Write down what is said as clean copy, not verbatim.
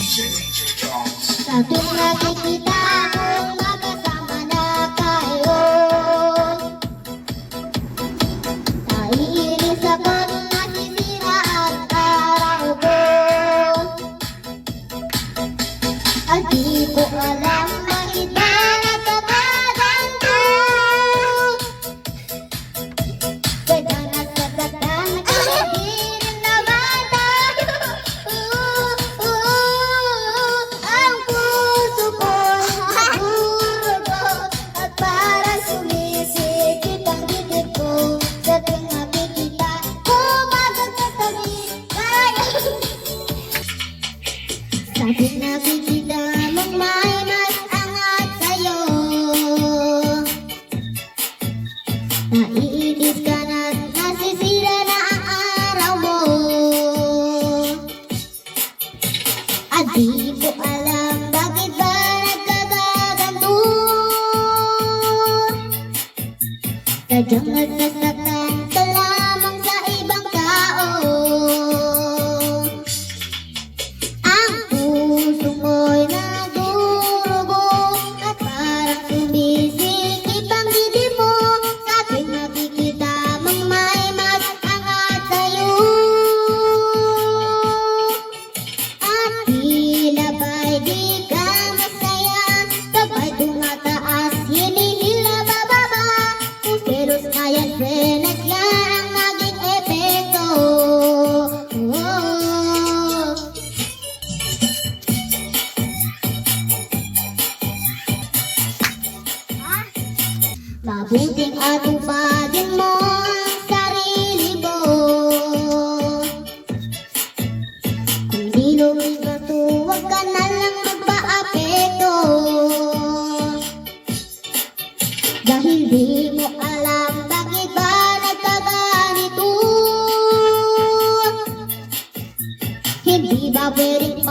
Sa tuwing nakikita kong magkasama na kayo, naiinis ako't nasisira ang araw ko. At di ko alam bakit ba nagkakaganto. Kaya nasasaktan kahit di rin naman tayo. Ang puso ko'y nadurugo at parang sumisikip ang dibdib ko. Sa tuwing nakikita ko magkakatabi tayo. Sa tuwing nakikita mong may mas angat sa'yo, naiinis ka na't nasisira na ang araw mo. At di ko alam bakit ba nagkakaganto. Sadyang nasasaktan ka lamang sa ibang tao. Ang puso mo'y nadurugo at parang sumisikip ang dibdib mo. Sa tuwing nakikita mong may mas angat sa'yo, at tila ba'y di ka masaya kapag tumataas, hinihila bababa. Kung selos nga yan, frenes yan ang naging epekto. Mabuting atupagin mo ang sarili mo. Kung di lumigato, huwag ka na lang magpa-apekto. Dahil di mo alam bakit ba nagkaganito. Hindi ba pwedeng